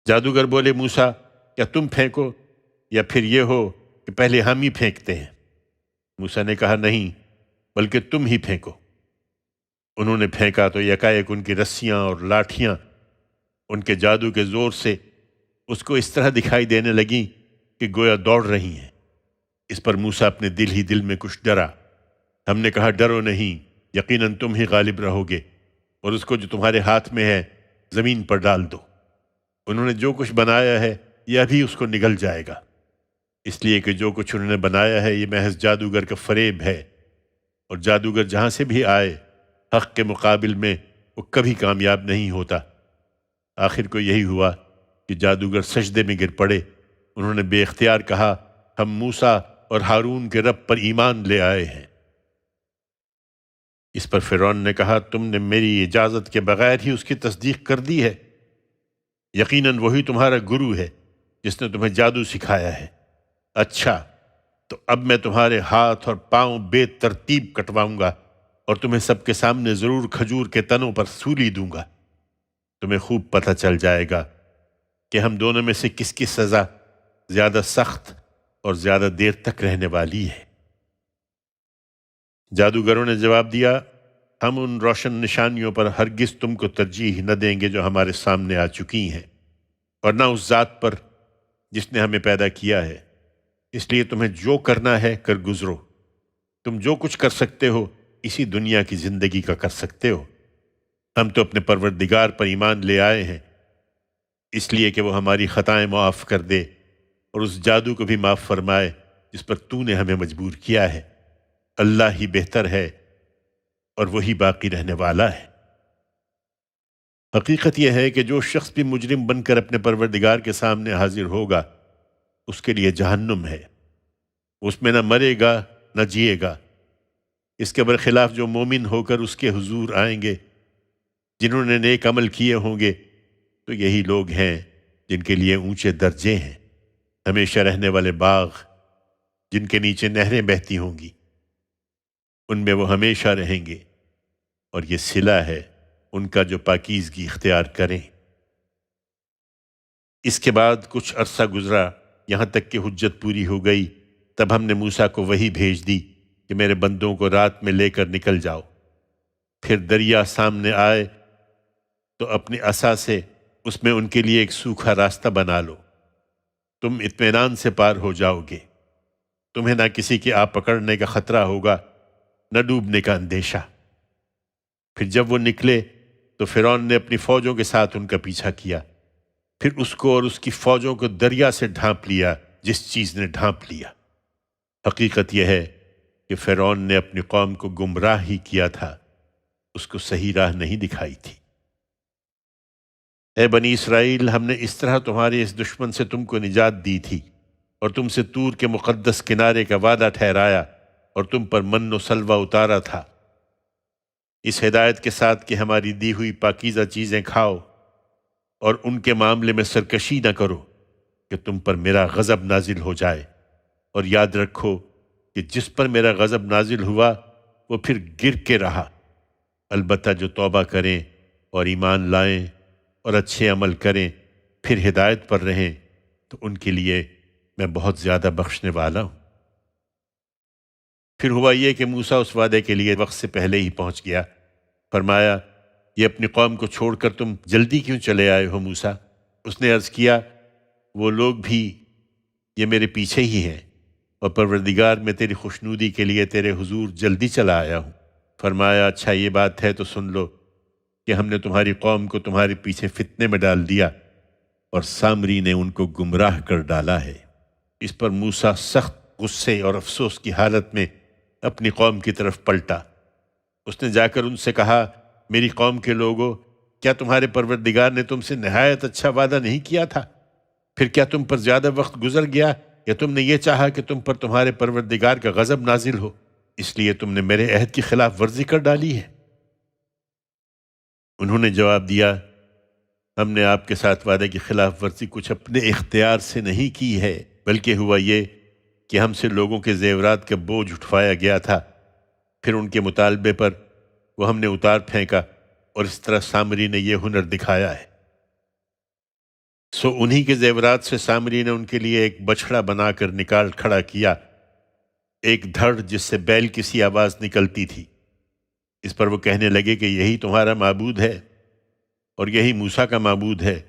جادوگر بولے موسیٰ کیا تم پھینکو یا پھر یہ ہو کہ پہلے ہم ہی پھینکتے ہیں؟ موسیٰ نے کہا نہیں بلکہ تم ہی پھینکو۔ انہوں نے پھینکا تو یکایک ان کی رسیاں اور لاٹھیاں ان کے جادو کے زور سے اس کو اس طرح دکھائی دینے لگیں کہ گویا دوڑ رہی ہیں۔ اس پر موسیٰ اپنے دل ہی دل میں کچھ ڈرا۔ ہم نے کہا ڈرو نہیں، یقیناً تم ہی غالب رہو گے، اور اس کو جو تمہارے ہاتھ میں ہے زمین پر ڈال دو۔ انہوں نے جو کچھ بنایا ہے یہ ابھی اس کو نگل جائے گا، اس لیے کہ جو کچھ انہوں نے بنایا ہے یہ محض جادوگر کا فریب ہے، اور جادوگر جہاں سے بھی آئے حق کے مقابل میں وہ کبھی کامیاب نہیں ہوتا۔ آخر کو یہی ہوا کہ جادوگر سجدے میں گر پڑے۔ انہوں نے بے اختیار کہا ہم موسیٰ اور ہارون کے رب پر ایمان لے آئے ہیں۔ اس پر فرعون نے کہا تم نے میری اجازت کے بغیر ہی اس کی تصدیق کر دی ہے؟ یقیناً وہی تمہارا گرو ہے جس نے تمہیں جادو سکھایا ہے۔ اچھا تو اب میں تمہارے ہاتھ اور پاؤں بے ترتیب کٹواؤں گا اور تمہیں سب کے سامنے ضرور کھجور کے تنوں پر سولی دوں گا۔ تمہیں خوب پتہ چل جائے گا کہ ہم دونوں میں سے کس کی سزا زیادہ سخت اور زیادہ دیر تک رہنے والی ہے۔ جادوگروں نے جواب دیا ہم ان روشن نشانیوں پر ہرگز تم کو ترجیح نہ دیں گے جو ہمارے سامنے آ چکی ہیں، اور نہ اس ذات پر جس نے ہمیں پیدا کیا ہے۔ اس لیے تمہیں جو کرنا ہے کر گزرو۔ تم جو کچھ کر سکتے ہو اسی دنیا کی زندگی کا کر سکتے ہو۔ ہم تو اپنے پروردگار پر ایمان لے آئے ہیں، اس لیے کہ وہ ہماری خطائیں معاف کر دے اور اس جادو کو بھی معاف فرمائے جس پر تو نے ہمیں مجبور کیا ہے۔ اللہ ہی بہتر ہے اور وہی باقی رہنے والا ہے۔ حقیقت یہ ہے کہ جو شخص بھی مجرم بن کر اپنے پروردگار کے سامنے حاضر ہوگا اس کے لیے جہنم ہے، اس میں نہ مرے گا نہ جیے گا۔ اس کے برخلاف جو مومن ہو کر اس کے حضور آئیں گے، جنہوں نے نیک عمل کیے ہوں گے، تو یہی لوگ ہیں جن کے لیے اونچے درجے ہیں، ہمیشہ رہنے والے باغ جن کے نیچے نہریں بہتی ہوں گی، ان میں وہ ہمیشہ رہیں گے، اور یہ صلہ ہے ان کا جو پاکیزگی اختیار کریں۔ اس کے بعد کچھ عرصہ گزرا، یہاں تک کہ حجت پوری ہو گئی۔ تب ہم نے موسیٰ کو وحی بھیج دی کہ میرے بندوں کو رات میں لے کر نکل جاؤ، پھر دریا سامنے آئے تو اپنی عصا سے اس میں ان کے لیے ایک سوکھا راستہ بنا لو، تم اطمینان سے پار ہو جاؤ گے۔ تمہیں نہ کسی کے آ پکڑنے کا خطرہ ہوگا نہ ڈوبنے کا اندیشہ۔ پھر جب وہ نکلے تو فرعون نے اپنی فوجوں کے ساتھ ان کا پیچھا کیا، پھر اس کو اور اس کی فوجوں کو دریا سے ڈھانپ لیا جس چیز نے ڈھانپ لیا۔ حقیقت یہ ہے کہ فرعون نے اپنی قوم کو گمراہ ہی کیا تھا، اس کو صحیح راہ نہیں دکھائی تھی۔ اے بنی اسرائیل، ہم نے اس طرح تمہارے اس دشمن سے تم کو نجات دی تھی، اور تم سے طور کے مقدس کنارے کا وعدہ ٹھہرایا اور تم پر من و سلوہ اتارا تھا، اس ہدایت کے ساتھ کہ ہماری دی ہوئی پاکیزہ چیزیں کھاؤ اور ان کے معاملے میں سرکشی نہ کرو کہ تم پر میرا غضب نازل ہو جائے۔ اور یاد رکھو کہ جس پر میرا غضب نازل ہوا وہ پھر گر کے رہا، البتہ جو توبہ کریں اور ایمان لائیں اور اچھے عمل کریں پھر ہدایت پر رہیں تو ان کے لیے میں بہت زیادہ بخشنے والا ہوں۔ پھر ہوا یہ کہ موسیٰ اس وعدے کے لیے وقت سے پہلے ہی پہنچ گیا۔ فرمایا یہ اپنی قوم کو چھوڑ کر تم جلدی کیوں چلے آئے ہو موسیٰ؟ اس نے عرض کیا وہ لوگ بھی یہ میرے پیچھے ہی ہیں، اور پروردگار میں تیری خوشنودی کے لیے تیرے حضور جلدی چلا آیا ہوں۔ فرمایا اچھا یہ بات ہے تو سن لو کہ ہم نے تمہاری قوم کو تمہارے پیچھے فتنے میں ڈال دیا اور سامری نے ان کو گمراہ کر ڈالا ہے۔ اس پر موسیٰ سخت غصے اور افسوس کی حالت میں اپنی قوم کی طرف پلٹا۔ اس نے جا کر ان سے کہا میری قوم کے لوگوں، کیا تمہارے پروردگار نے تم سے نہایت اچھا وعدہ نہیں کیا تھا؟ پھر کیا تم پر زیادہ وقت گزر گیا یا تم نے یہ چاہا کہ تم پر تمہارے پروردگار کا غضب نازل ہو، اس لیے تم نے میرے عہد کی خلاف ورزی کر ڈالی ہے؟ انہوں نے جواب دیا ہم نے آپ کے ساتھ وعدے کی خلاف ورزی کچھ اپنے اختیار سے نہیں کی ہے، بلکہ ہوا یہ کہ ہم سے لوگوں کے زیورات کا بوجھ اٹھوایا گیا تھا، پھر ان کے مطالبے پر وہ ہم نے اتار پھینکا، اور اس طرح سامری نے یہ ہنر دکھایا ہے۔ سو انہی کے زیورات سے سامری نے ان کے لیے ایک بچھڑا بنا کر نکال کھڑا کیا، ایک دھڑ جس سے بیل کی سی آواز نکلتی تھی۔ اس پر وہ کہنے لگے کہ یہی تمہارا معبود ہے اور یہی موسیٰ کا معبود ہے،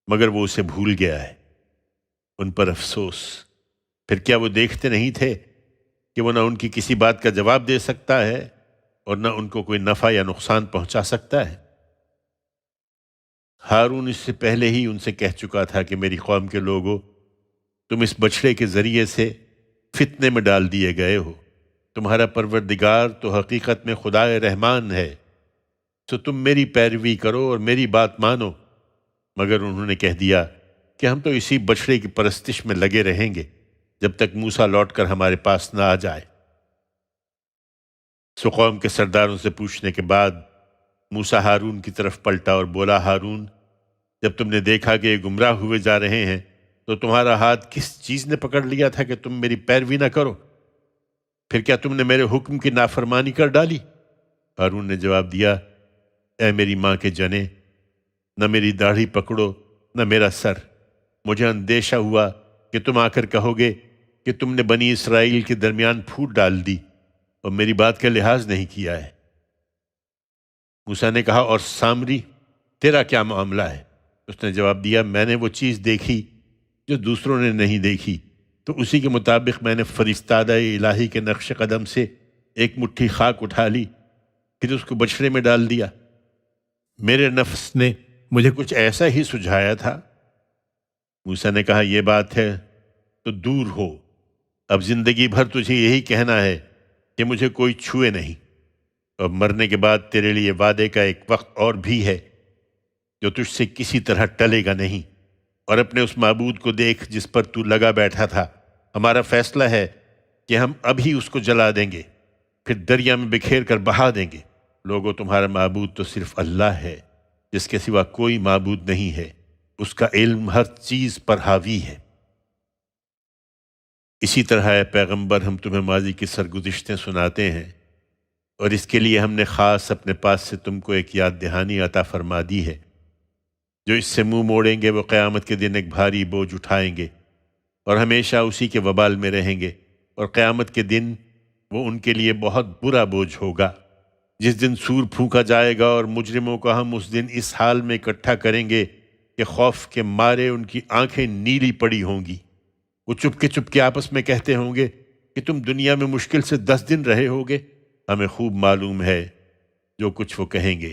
مگر وہ اسے بھول گیا ہے۔ ان پر افسوس، پھر کیا وہ دیکھتے نہیں تھے کہ وہ نہ ان کی کسی بات کا جواب دے سکتا ہے اور نہ ان کو کوئی نفع یا نقصان پہنچا سکتا ہے؟ ہارون اس سے پہلے ہی ان سے کہہ چکا تھا کہ میری قوم کے لوگوں، تم اس بچھڑے کے ذریعے سے فتنے میں ڈال دیے گئے ہو۔ تمہارا پروردگار تو حقیقت میں خدائے رحمان ہے، تو تم میری پیروی کرو اور میری بات مانو۔ مگر انہوں نے کہہ دیا کہ ہم تو اسی بچھڑے کی پرستش میں لگے رہیں گے جب تک موسیٰ لوٹ کر ہمارے پاس نہ آ جائے۔ سو قوم کے سرداروں سے پوچھنے کے بعد موسیٰ ہارون کی طرف پلٹا اور بولا، ہارون، جب تم نے دیکھا کہ یہ گمراہ ہوئے جا رہے ہیں تو تمہارا ہاتھ کس چیز نے پکڑ لیا تھا کہ تم میری پیروی نہ کرو؟ پھر کیا تم نے میرے حکم کی نافرمانی کر ڈالی؟ ہارون نے جواب دیا، اے میری ماں کے جنے، نہ میری داڑھی پکڑو نہ میرا سر۔ مجھے اندیشہ ہوا کہ تم آ کر کہو گے کہ تم نے بنی اسرائیل کے درمیان پھوٹ ڈال دی اور میری بات کا لحاظ نہیں کیا ہے۔ موسیٰ نے کہا، اور سامری تیرا کیا معاملہ ہے؟ اس نے جواب دیا، میں نے وہ چیز دیکھی جو دوسروں نے نہیں دیکھی، تو اسی کے مطابق میں نے فرستادہ الہی کے نقش قدم سے ایک مٹھی خاک اٹھا لی، پھر اس کو بچھڑے میں ڈال دیا۔ میرے نفس نے مجھے کچھ ایسا ہی سجھایا تھا۔ موسیٰ نے کہا، یہ بات ہے تو دور ہو، اب زندگی بھر تجھے یہی کہنا ہے کہ مجھے کوئی چھوئے نہیں، اور مرنے کے بعد تیرے لیے وعدے کا ایک وقت اور بھی ہے جو تجھ سے کسی طرح ٹلے گا نہیں۔ اور اپنے اس معبود کو دیکھ جس پر تو لگا بیٹھا تھا، ہمارا فیصلہ ہے کہ ہم ابھی اس کو جلا دیں گے، پھر دریا میں بکھیر کر بہا دیں گے۔ لوگوں، تمہارا معبود تو صرف اللہ ہے، جس کے سوا کوئی معبود نہیں ہے، اس کا علم ہر چیز پر حاوی ہے۔ اسی طرح اے پیغمبر، ہم تمہیں ماضی کی سرگزشتیں سناتے ہیں، اور اس کے لیے ہم نے خاص اپنے پاس سے تم کو ایک یاد دہانی عطا فرما دی ہے۔ جو اس سے منہ موڑیں گے وہ قیامت کے دن ایک بھاری بوجھ اٹھائیں گے اور ہمیشہ اسی کے وبال میں رہیں گے، اور قیامت کے دن وہ ان کے لیے بہت برا بوجھ ہوگا۔ جس دن سور پھونکا جائے گا اور مجرموں کو ہم اس دن اس حال میں اکٹھا کریں گے کہ خوف کے مارے ان کی آنکھیں نیلی پڑی ہوں گی۔ وہ چپ کے آپس میں کہتے ہوں گے کہ تم دنیا میں مشکل سے 10 دن رہے ہوگے، ہمیں خوب معلوم ہے جو کچھ وہ کہیں گے،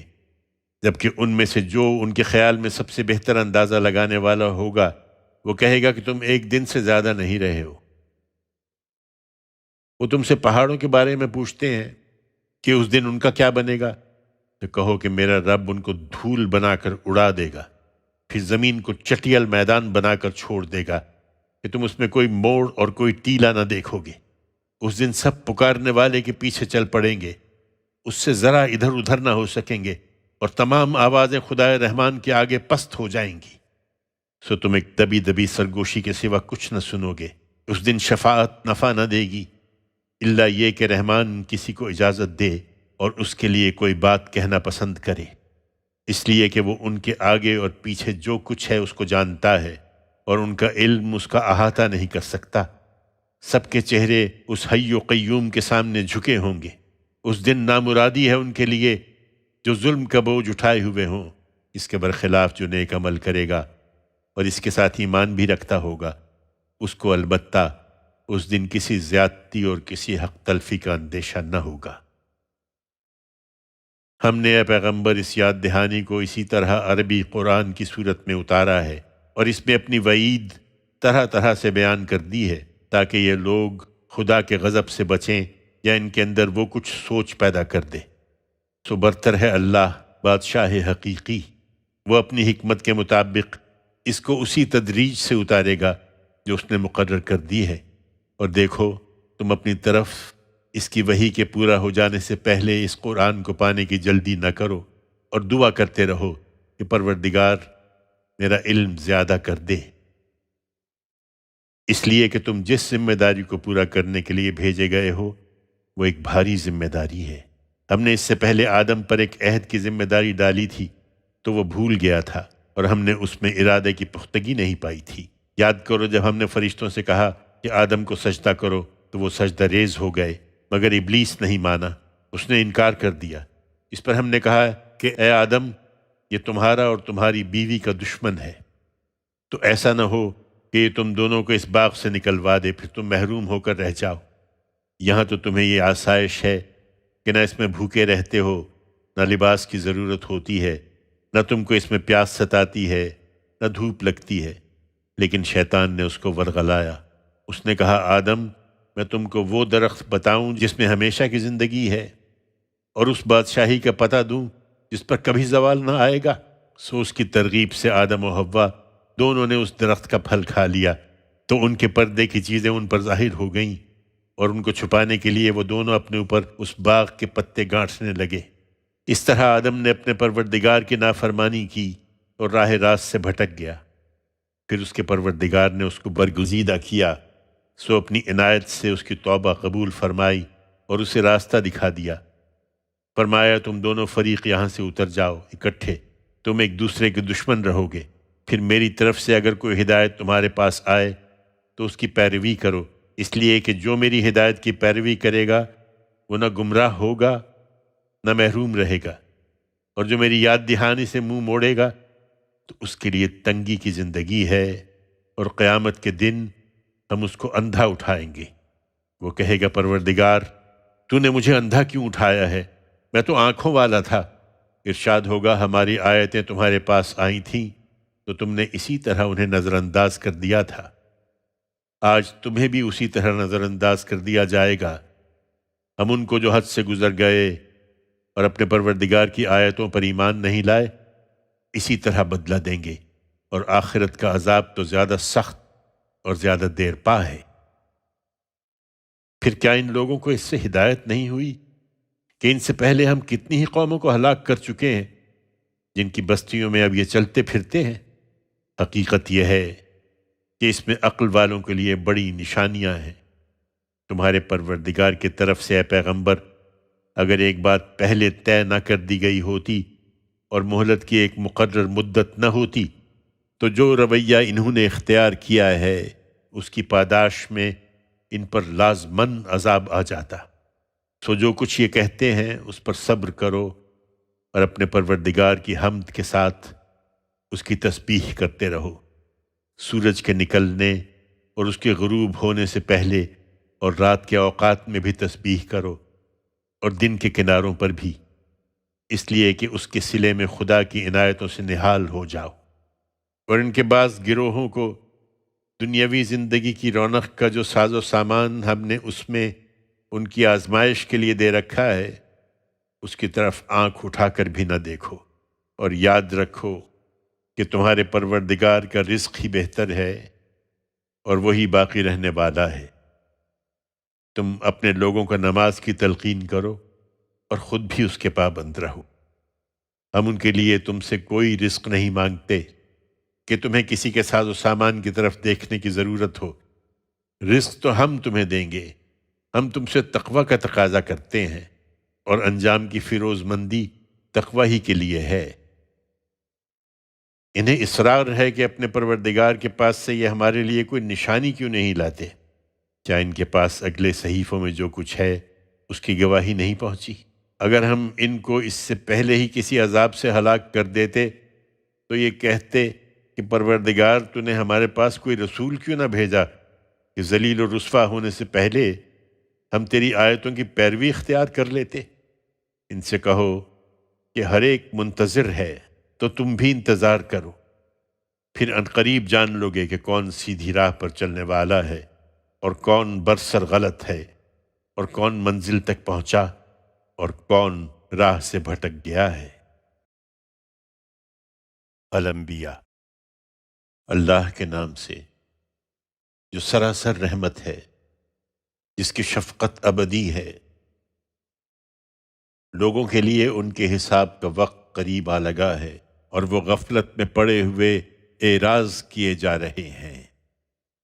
جبکہ ان میں سے جو ان کے خیال میں سب سے بہتر اندازہ لگانے والا ہوگا وہ کہے گا کہ تم 1 دن سے زیادہ نہیں رہے ہو۔ وہ تم سے پہاڑوں کے بارے میں پوچھتے ہیں کہ اس دن ان کا کیا بنے گا، تو کہو کہ میرا رب ان کو دھول بنا کر اڑا دے گا، پھر زمین کو چٹیل میدان بنا کر چھوڑ دے گا کہ تم اس میں کوئی موڑ اور کوئی ٹیلا نہ دیکھو گے۔ اس دن سب پکارنے والے کے پیچھے چل پڑیں گے، اس سے ذرا ادھر ادھر نہ ہو سکیں گے، اور تمام آوازیں خدائے رحمان کے آگے پست ہو جائیں گی۔ سو تم ایک دبی دبی سرگوشی کے سوا کچھ نہ سنو گے۔ اس دن شفاعت نفع نہ دے گی، الا یہ کہ رحمان کسی کو اجازت دے اور اس کے لیے کوئی بات کہنا پسند کرے، اس لیے کہ وہ ان کے آگے اور پیچھے جو کچھ ہے اس کو جانتا ہے، اور ان کا علم اس کا احاطہ نہیں کر سکتا۔ سب کے چہرے اس حی و قیوم کے سامنے جھکے ہوں گے۔ اس دن نامرادی ہے ان کے لیے جو ظلم کا بوجھ اٹھائے ہوئے ہوں، اس کے برخلاف جو نیک عمل کرے گا اور اس کے ساتھ ایمان بھی رکھتا ہوگا، اس کو البتہ اس دن کسی زیادتی اور کسی حق تلفی کا اندیشہ نہ ہوگا۔ ہم نے اے پیغمبر اس یاد دہانی کو اسی طرح عربی قرآن کی صورت میں اتارا ہے، اور اس میں اپنی وعید طرح طرح سے بیان کر دی ہے تاکہ یہ لوگ خدا کے غضب سے بچیں یا ان کے اندر وہ کچھ سوچ پیدا کر دے۔ سو برتر ہے اللہ بادشاہ حقیقی، وہ اپنی حکمت کے مطابق اس کو اسی تدریج سے اتارے گا جو اس نے مقرر کر دی ہے۔ اور دیکھو، تم اپنی طرف اس کی وحی کے پورا ہو جانے سے پہلے اس قرآن کو پانے کی جلدی نہ کرو، اور دعا کرتے رہو کہ پروردگار میرا علم زیادہ کر دے، اس لیے کہ تم جس ذمہ داری کو پورا کرنے کے لیے بھیجے گئے ہو وہ ایک بھاری ذمہ داری ہے۔ ہم نے اس سے پہلے آدم پر ایک عہد کی ذمہ داری ڈالی تھی تو وہ بھول گیا تھا، اور ہم نے اس میں ارادے کی پختگی نہیں پائی تھی۔ یاد کرو جب ہم نے فرشتوں سے کہا کہ آدم کو سجدہ کرو تو وہ سجدہ ریز ہو گئے، مگر ابلیس نہیں مانا، اس نے انکار کر دیا۔ اس پر ہم نے کہا کہ اے آدم، یہ تمہارا اور تمہاری بیوی کا دشمن ہے، تو ایسا نہ ہو کہ یہ تم دونوں کو اس باغ سے نکلوا دے، پھر تم محروم ہو کر رہ جاؤ۔ یہاں تو تمہیں یہ آسائش ہے کہ نہ اس میں بھوکے رہتے ہو، نہ لباس کی ضرورت ہوتی ہے، نہ تم کو اس میں پیاس ستاتی ہے، نہ دھوپ لگتی ہے۔ لیکن شیطان نے اس کو ورغلایا۔ اس نے کہا آدم، میں تم کو وہ درخت بتاؤں جس میں ہمیشہ کی زندگی ہے، اور اس بادشاہی کا پتہ دوں جس پر کبھی زوال نہ آئے گا؟ سو اس کی ترغیب سے آدم و حوا دونوں نے اس درخت کا پھل کھا لیا، تو ان کے پردے کی چیزیں ان پر ظاہر ہو گئیں، اور ان کو چھپانے کے لیے وہ دونوں اپنے اوپر اس باغ کے پتے گانٹنے لگے۔ اس طرح آدم نے اپنے پروردگار کی نافرمانی کی اور راہ راست سے بھٹک گیا۔ پھر اس کے پروردگار نے اس کو برگزیدہ کیا، سو اپنی عنایت سے اس کی توبہ قبول فرمائی اور اسے راستہ دکھا دیا۔ فرمایا تم دونوں فریق یہاں سے اتر جاؤ اکٹھے، تم ایک دوسرے کے دشمن رہو گے۔ پھر میری طرف سے اگر کوئی ہدایت تمہارے پاس آئے تو اس کی پیروی کرو، اس لیے کہ جو میری ہدایت کی پیروی کرے گا وہ نہ گمراہ ہوگا نہ محروم رہے گا، اور جو میری یاد دہانی سے منہ موڑے گا تو اس کے لیے تنگی کی زندگی ہے، اور قیامت کے دن ہم اس کو اندھا اٹھائیں گے۔ وہ کہے گا پروردگار، تو نے مجھے اندھا کیوں اٹھایا ہے؟ میں تو آنکھوں والا تھا۔ ارشاد ہوگا ہماری آیتیں تمہارے پاس آئی تھیں تو تم نے اسی طرح انہیں نظر انداز کر دیا تھا، آج تمہیں بھی اسی طرح نظر انداز کر دیا جائے گا۔ ہم ان کو جو حد سے گزر گئے اور اپنے پروردگار کی آیتوں پر ایمان نہیں لائے اسی طرح بدلہ دیں گے، اور آخرت کا عذاب تو زیادہ سخت اور زیادہ دیر پا ہے۔ پھر کیا ان لوگوں کو اس سے ہدایت نہیں ہوئی کہ ان سے پہلے ہم کتنی ہی قوموں کو ہلاک کر چکے ہیں جن کی بستیوں میں اب یہ چلتے پھرتے ہیں؟ حقیقت یہ ہے کہ اس میں عقل والوں کے لیے بڑی نشانیاں ہیں۔ تمہارے پروردگار کی طرف سے اے پیغمبر، اگر ایک بات پہلے طے نہ کر دی گئی ہوتی اور مہلت کی ایک مقرر مدت نہ ہوتی تو جو رویہ انہوں نے اختیار کیا ہے اس کی پاداش میں ان پر لازماً عذاب آ جاتا۔ سو جو کچھ یہ کہتے ہیں اس پر صبر کرو اور اپنے پروردگار کی حمد کے ساتھ اس کی تسبیح کرتے رہو۔ سورج کے نکلنے اور اس کے غروب ہونے سے پہلے اور رات کے اوقات میں بھی تسبیح کرو، اور دن کے کناروں پر بھی، اس لیے کہ اس کے صلے میں خدا کی عنایتوں سے نہال ہو جاؤ۔ اور ان کے بعض گروہوں کو دنیاوی زندگی کی رونق کا جو ساز و سامان ہم نے اس میں ان کی آزمائش کے لیے دے رکھا ہے اس کی طرف آنکھ اٹھا کر بھی نہ دیکھو، اور یاد رکھو کہ تمہارے پروردگار کا رزق ہی بہتر ہے اور وہی باقی رہنے والا ہے۔ تم اپنے لوگوں کا نماز کی تلقین کرو اور خود بھی اس کے پابند رہو۔ ہم ان کے لیے تم سے کوئی رزق نہیں مانگتے کہ تمہیں کسی کے ساز و سامان کی طرف دیکھنے کی ضرورت ہو۔ رزق تو ہم تمہیں دیں گے، ہم تم سے تقوی کا تقاضا کرتے ہیں، اور انجام کی فیروز مندی تقوی ہی کے لیے ہے۔ انہیں اصرار ہے کہ اپنے پروردگار کے پاس سے یہ ہمارے لیے کوئی نشانی کیوں نہیں لاتے؟ کیا ان کے پاس اگلے صحیفوں میں جو کچھ ہے اس کی گواہی نہیں پہنچی؟ اگر ہم ان کو اس سے پہلے ہی کسی عذاب سے ہلاک کر دیتے تو یہ کہتے کہ پروردگار تو نے ہمارے پاس کوئی رسول کیوں نہ بھیجا کہ ذلیل و رسوا ہونے سے پہلے ہم تیری آیتوں کی پیروی اختیار کر لیتے۔ ان سے کہو کہ ہر ایک منتظر ہے تو تم بھی انتظار کرو، پھر عنقریب جان لو گے کہ کون سیدھی راہ پر چلنے والا ہے اور کون برسر غلط ہے، اور کون منزل تک پہنچا اور کون راہ سے بھٹک گیا ہے۔ الانبیاء۔ اللہ کے نام سے جو سراسر رحمت ہے، جس کی شفقت ابدی ہے۔ لوگوں کے لیے ان کے حساب کا وقت قریب آ لگا ہے اور وہ غفلت میں پڑے ہوئے اعراض کیے جا رہے ہیں۔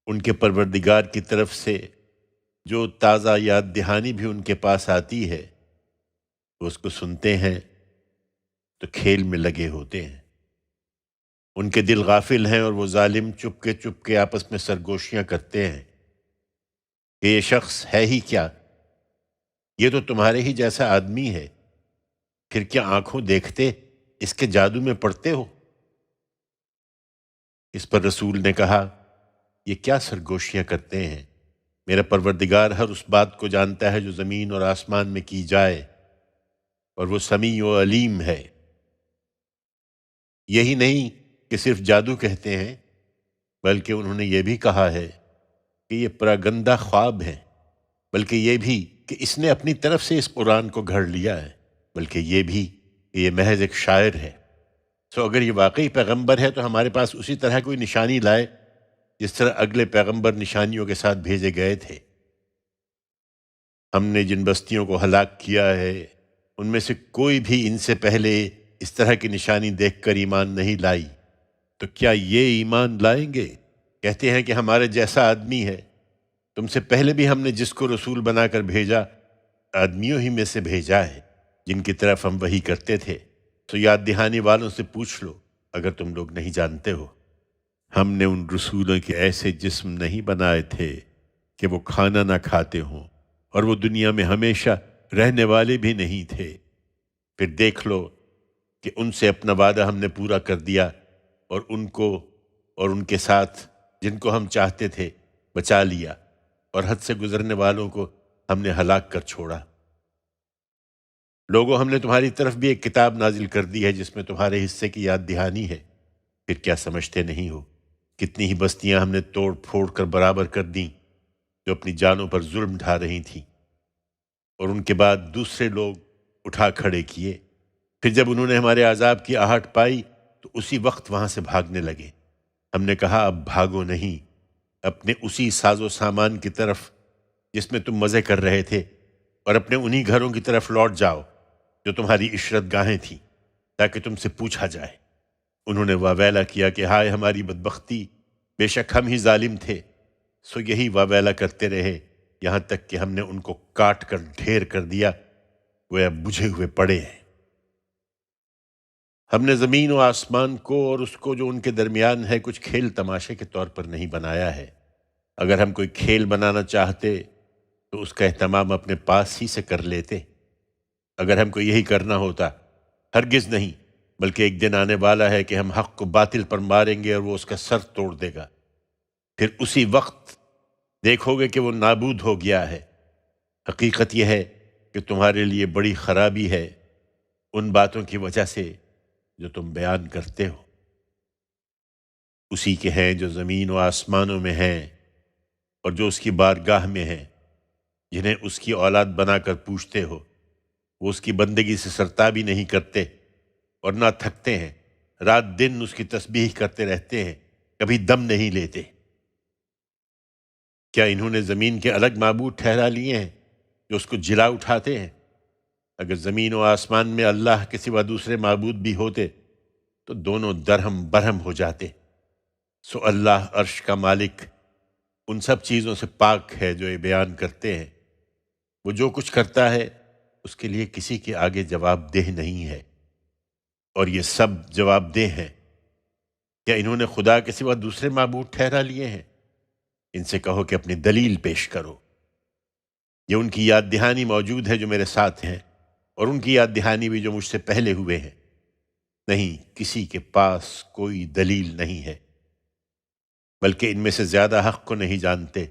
ان کے پروردگار کی طرف سے جو تازہ یاد دہانی بھی ان کے پاس آتی ہے وہ اس کو سنتے ہیں تو کھیل میں لگے ہوتے ہیں۔ ان کے دل غافل ہیں اور وہ ظالم چپ کے آپس میں سرگوشیاں کرتے ہیں کہ یہ شخص ہے ہی کیا، یہ تو تمہارے ہی جیسا آدمی ہے، پھر کیا آنکھوں دیکھتے اس کے جادو میں پڑتے ہو؟ اس پر رسول نے کہا، یہ کیا سرگوشیاں کرتے ہیں؟ میرا پروردگار ہر اس بات کو جانتا ہے جو زمین اور آسمان میں کی جائے، اور وہ سمیع و علیم ہے۔ یہی نہیں کہ صرف جادو کہتے ہیں، بلکہ انہوں نے یہ بھی کہا ہے کہ یہ پراگندہ خواب ہے، بلکہ یہ بھی کہ اس نے اپنی طرف سے اس قرآن کو گھڑ لیا ہے، بلکہ یہ بھی کہ یہ محض ایک شاعر ہے۔ سو اگر یہ واقعی پیغمبر ہے تو ہمارے پاس اسی طرح کوئی نشانی لائے جس طرح اگلے پیغمبر نشانیوں کے ساتھ بھیجے گئے تھے۔ ہم نے جن بستیوں کو ہلاک کیا ہے ان میں سے کوئی بھی ان سے پہلے اس طرح کی نشانی دیکھ کر ایمان نہیں لائی، تو کیا یہ ایمان لائیں گے؟ کہتے ہیں کہ ہمارے جیسا آدمی ہے، تم سے پہلے بھی ہم نے جس کو رسول بنا کر بھیجا آدمیوں ہی میں سے بھیجا ہے جن کی طرف ہم وحی کرتے تھے، تو یاد دہانی والوں سے پوچھ لو اگر تم لوگ نہیں جانتے ہو۔ ہم نے ان رسولوں کے ایسے جسم نہیں بنائے تھے کہ وہ کھانا نہ کھاتے ہوں، اور وہ دنیا میں ہمیشہ رہنے والے بھی نہیں تھے۔ پھر دیکھ لو کہ ان سے اپنا وعدہ ہم نے پورا کر دیا، اور ان کو اور ان کے ساتھ جن کو ہم چاہتے تھے بچا لیا، اور حد سے گزرنے والوں کو ہم نے ہلاک کر چھوڑا۔ لوگوں، ہم نے تمہاری طرف بھی ایک کتاب نازل کر دی ہے جس میں تمہارے حصے کی یاد دہانی ہے، پھر کیا سمجھتے نہیں ہو؟ کتنی ہی بستیاں ہم نے توڑ پھوڑ کر برابر کر دیں جو اپنی جانوں پر ظلم ڈھا رہی تھیں، اور ان کے بعد دوسرے لوگ اٹھا کھڑے کیے۔ پھر جب انہوں نے ہمارے عذاب کی آہٹ پائی تو اسی وقت وہاں سے بھاگنے لگے۔ ہم نے کہا، اب بھاگو نہیں، اپنے اسی ساز و سامان کی طرف جس میں تم مزے کر رہے تھے، اور اپنے انہی گھروں کی طرف لوٹ جاؤ جو تمہاری عشرت گاہیں تھیں، تاکہ تم سے پوچھا جائے۔ انہوں نے واویلا کیا کہ ہائے ہماری بدبختی، بے شک ہم ہی ظالم تھے۔ سو یہی واویلا کرتے رہے یہاں تک کہ ہم نے ان کو کاٹ کر ڈھیر کر دیا، وہ اب بجھے ہوئے پڑے ہیں۔ ہم نے زمین و آسمان کو اور اس کو جو ان کے درمیان ہے کچھ کھیل تماشے کے طور پر نہیں بنایا ہے۔ اگر ہم کوئی کھیل بنانا چاہتے تو اس کا اہتمام اپنے پاس ہی سے کر لیتے۔ اگر ہم کو یہی کرنا ہوتا، ہرگز نہیں، بلکہ ایک دن آنے والا ہے کہ ہم حق کو باطل پر ماریں گے اور وہ اس کا سر توڑ دے گا، پھر اسی وقت دیکھو گے کہ وہ نابود ہو گیا ہے۔ حقیقت یہ ہے کہ تمہارے لیے بڑی خرابی ہے ان باتوں کی وجہ سے جو تم بیان کرتے ہو۔ اسی کے ہیں جو زمین و آسمانوں میں ہیں اور جو اس کی بارگاہ میں ہیں، جنہیں اس کی اولاد بنا کر پوچھتے ہو، وہ اس کی بندگی سے سرتابی نہیں کرتے اور نہ تھکتے ہیں، رات دن اس کی تسبیح کرتے رہتے ہیں، کبھی دم نہیں لیتے۔ کیا انہوں نے زمین کے الگ معبود ٹھہرا لیے ہیں جو اس کو جلا اٹھاتے ہیں؟ اگر زمین و آسمان میں اللہ کے سوا دوسرے معبود بھی ہوتے تو دونوں درہم برہم ہو جاتے۔ سو اللہ عرش کا مالک ان سب چیزوں سے پاک ہے جو یہ بیان کرتے ہیں۔ وہ جو کچھ کرتا ہے اس کے لیے کسی کے آگے جواب دہ نہیں ہے، اور یہ سب جواب دہ ہیں۔ کیا انہوں نے خدا کے سوا دوسرے معبود ٹھہرا لیے ہیں؟ ان سے کہو کہ اپنی دلیل پیش کرو۔ یہ ان کی یاد دہانی موجود ہے جو میرے ساتھ ہیں، اور ان کی یاد دہانی بھی جو مجھ سے پہلے ہوئے ہیں۔ نہیں، کسی کے پاس کوئی دلیل نہیں ہے، بلکہ ان میں سے زیادہ حق کو نہیں جانتے،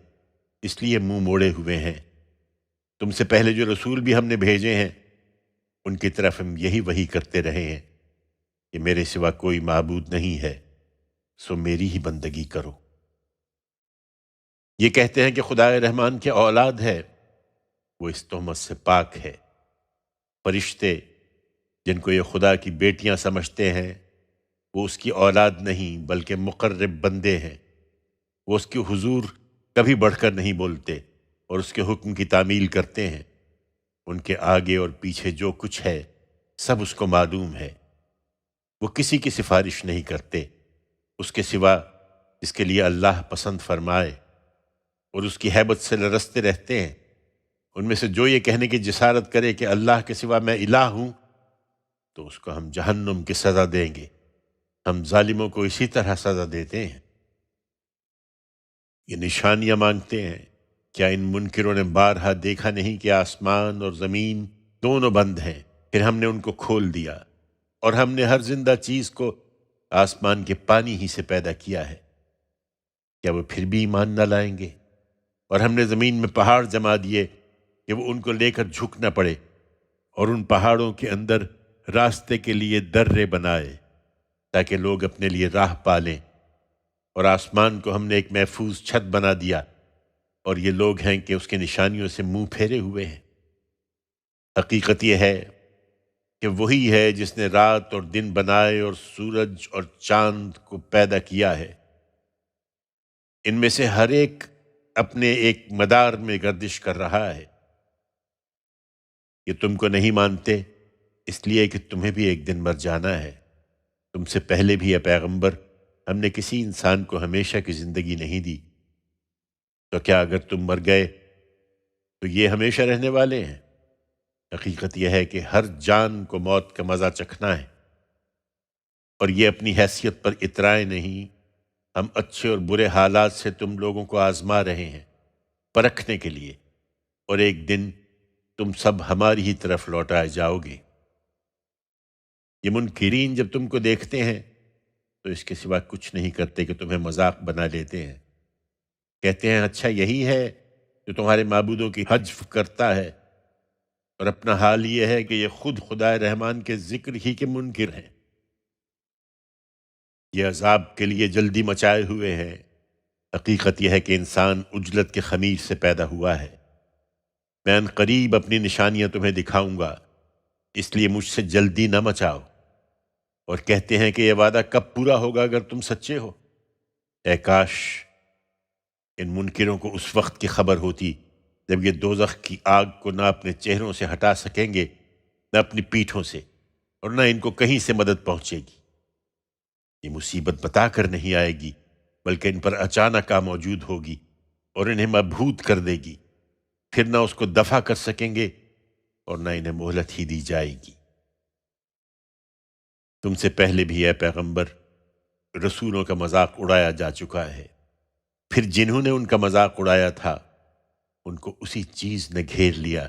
اس لیے منہ موڑے ہوئے ہیں۔ تم سے پہلے جو رسول بھی ہم نے بھیجے ہیں ان کی طرف ہم یہی وحی کرتے رہے ہیں کہ میرے سوا کوئی معبود نہیں ہے، سو میری ہی بندگی کرو۔ یہ کہتے ہیں کہ خدا رحمان کی اولاد ہے، وہ اس تہمت سے پاک ہے۔ فرشتے جن کو یہ خدا کی بیٹیاں سمجھتے ہیں، وہ اس کی اولاد نہیں بلکہ مقرب بندے ہیں۔ وہ اس کے حضور کبھی بڑھ کر نہیں بولتے اور اس کے حکم کی تعمیل کرتے ہیں۔ ان کے آگے اور پیچھے جو کچھ ہے سب اس کو معلوم ہے۔ وہ کسی کی سفارش نہیں کرتے اس کے سوا جس کے لیے اللہ پسند فرمائے، اور اس کی ہیبت سے لرزتے رہتے ہیں۔ ان میں سے جو یہ کہنے کی جسارت کرے کہ اللہ کے سوا میں الہ ہوں، تو اس کو ہم جہنم کی سزا دیں گے۔ ہم ظالموں کو اسی طرح سزا دیتے ہیں۔ یہ نشانیاں مانگتے ہیں۔ کیا ان منکروں نے بارہا دیکھا نہیں کہ آسمان اور زمین دونوں بند ہیں، پھر ہم نے ان کو کھول دیا، اور ہم نے ہر زندہ چیز کو آسمان کے پانی ہی سے پیدا کیا ہے؟ کیا وہ پھر بھی ایمان نہ لائیں گے؟ اور ہم نے زمین میں پہاڑ جما دیے کہ وہ ان کو لے کر جھک نہ پڑے، اور ان پہاڑوں کے اندر راستے کے لیے درے بنائے تاکہ لوگ اپنے لیے راہ پالیں، اور آسمان کو ہم نے ایک محفوظ چھت بنا دیا، اور یہ لوگ ہیں کہ اس کے نشانیوں سے منہ پھیرے ہوئے ہیں۔ حقیقت یہ ہے کہ وہی ہے جس نے رات اور دن بنائے اور سورج اور چاند کو پیدا کیا ہے۔ ان میں سے ہر ایک اپنے ایک مدار میں گردش کر رہا ہے۔ یہ تم کو نہیں مانتے اس لیے کہ تمہیں بھی ایک دن مر جانا ہے۔ تم سے پہلے بھی اے پیغمبر ہم نے کسی انسان کو ہمیشہ کی زندگی نہیں دی، تو کیا اگر تم مر گئے تو یہ ہمیشہ رہنے والے ہیں؟ حقیقت یہ ہے کہ ہر جان کو موت کا مزہ چکھنا ہے، اور یہ اپنی حیثیت پر اترائے نہیں۔ ہم اچھے اور برے حالات سے تم لوگوں کو آزما رہے ہیں، پرکھنے کے لیے، اور ایک دن تم سب ہماری ہی طرف لوٹائے جاؤ گے۔ یہ منکرین جب تم کو دیکھتے ہیں تو اس کے سوا کچھ نہیں کرتے کہ تمہیں مذاق بنا لیتے ہیں۔ کہتے ہیں اچھا یہی ہے جو تمہارے معبودوں کی حجف کرتا ہے، اور اپنا حال یہ ہے کہ یہ خود خدائے رحمان کے ذکر ہی کے منکر ہیں۔ یہ عذاب کے لیے جلدی مچائے ہوئے ہیں۔ حقیقت یہ ہے کہ انسان عجلت کے خمیر سے پیدا ہوا ہے۔ میں ان قریب اپنی نشانیاں تمہیں دکھاؤں گا، اس لیے مجھ سے جلدی نہ مچاؤ۔ اور کہتے ہیں کہ یہ وعدہ کب پورا ہوگا اگر تم سچے ہو؟ اے کاش ان منکروں کو اس وقت کی خبر ہوتی جب یہ دوزخ کی آگ کو نہ اپنے چہروں سے ہٹا سکیں گے، نہ اپنی پیٹھوں سے، اور نہ ان کو کہیں سے مدد پہنچے گی۔ یہ مصیبت بتا کر نہیں آئے گی، بلکہ ان پر اچانک آ موجود ہوگی اور انہیں مبہوت کر دے گی، پھر نہ اس کو دفع کر سکیں گے اور نہ انہیں مہلت ہی دی جائے گی۔ تم سے پہلے بھی اے پیغمبر رسولوں کا مذاق اڑایا جا چکا ہے، پھر جنہوں نے ان کا مذاق اڑایا تھا ان کو اسی چیز نے گھیر لیا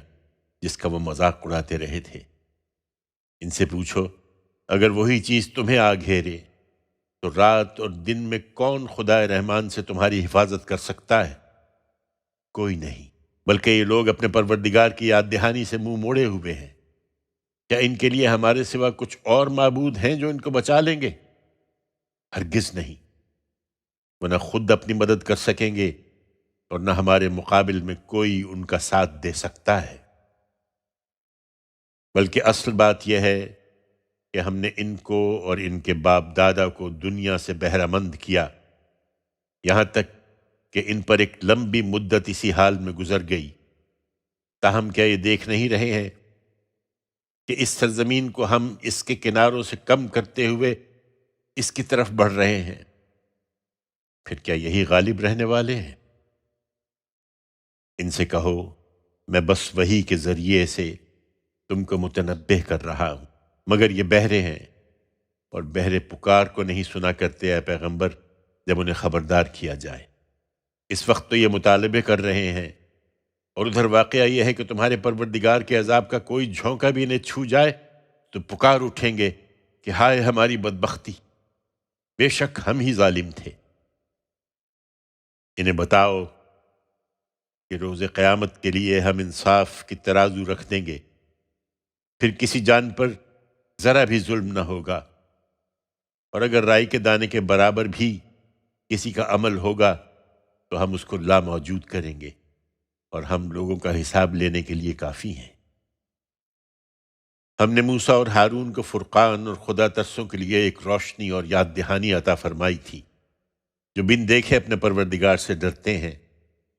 جس کا وہ مذاق اڑاتے رہے تھے۔ ان سے پوچھو اگر وہی چیز تمہیں آ گھیرے تو رات اور دن میں کون خدائے رحمان سے تمہاری حفاظت کر سکتا ہے؟ کوئی نہیں، بلکہ یہ لوگ اپنے پروردگار کی یاد دہانی سے منہ موڑے ہوئے ہیں۔ کیا ان کے لیے ہمارے سوا کچھ اور معبود ہیں جو ان کو بچا لیں گے؟ ہرگز نہیں، وہ نہ خود اپنی مدد کر سکیں گے اور نہ ہمارے مقابل میں کوئی ان کا ساتھ دے سکتا ہے۔ بلکہ اصل بات یہ ہے کہ ہم نے ان کو اور ان کے باپ دادا کو دنیا سے بہرہ مند کیا، یہاں تک کہ ان پر ایک لمبی مدت اسی حال میں گزر گئی۔ تاہم کیا یہ دیکھ نہیں رہے ہیں کہ اس سرزمین کو ہم اس کے کناروں سے کم کرتے ہوئے اس کی طرف بڑھ رہے ہیں؟ پھر کیا یہی غالب رہنے والے ہیں؟ ان سے کہو میں بس وحی کے ذریعے سے تم کو متنبہ کر رہا ہوں، مگر یہ بہرے ہیں اور بہرے پکار کو نہیں سنا کرتے اے پیغمبر جب انہیں خبردار کیا جائے۔ اس وقت تو یہ مطالبے کر رہے ہیں، اور ادھر واقعہ یہ ہے کہ تمہارے پروردگار کے عذاب کا کوئی جھونکا بھی انہیں چھو جائے تو پکار اٹھیں گے کہ ہائے ہماری بدبختی، بے شک ہم ہی ظالم تھے۔ انہیں بتاؤ کہ روز قیامت کے لیے ہم انصاف کی ترازو رکھ دیں گے، پھر کسی جان پر ذرا بھی ظلم نہ ہوگا، اور اگر رائی کے دانے کے برابر بھی کسی کا عمل ہوگا تو ہم اس کو لا موجود کریں گے، اور ہم لوگوں کا حساب لینے کے لیے کافی ہیں۔ ہم نے موسیٰ اور ہارون کو فرقان اور خدا ترسوں کے لیے ایک روشنی اور یاد دہانی عطا فرمائی تھی، جو بن دیکھے اپنے پروردگار سے ڈرتے ہیں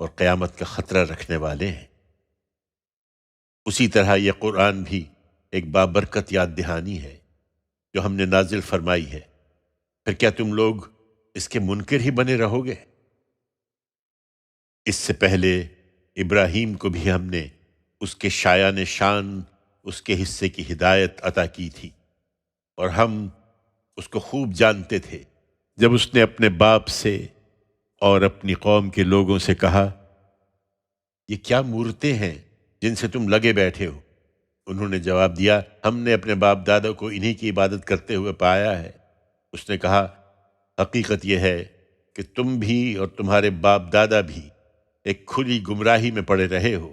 اور قیامت کا خطرہ رکھنے والے ہیں۔ اسی طرح یہ قرآن بھی ایک بابرکت یاد دہانی ہے جو ہم نے نازل فرمائی ہے۔ پھر کیا تم لوگ اس کے منکر ہی بنے رہو گے؟ اس سے پہلے ابراہیم کو بھی ہم نے اس کے شایان شان اس کے حصے کی ہدایت عطا کی تھی، اور ہم اس کو خوب جانتے تھے۔ جب اس نے اپنے باپ سے اور اپنی قوم کے لوگوں سے کہا، یہ کیا مورتیں ہیں جن سے تم لگے بیٹھے ہو؟ انہوں نے جواب دیا، ہم نے اپنے باپ دادا کو انہی کی عبادت کرتے ہوئے پایا ہے۔ اس نے کہا، حقیقت یہ ہے کہ تم بھی اور تمہارے باپ دادا بھی ایک کھلی گمراہی میں پڑے رہے ہو۔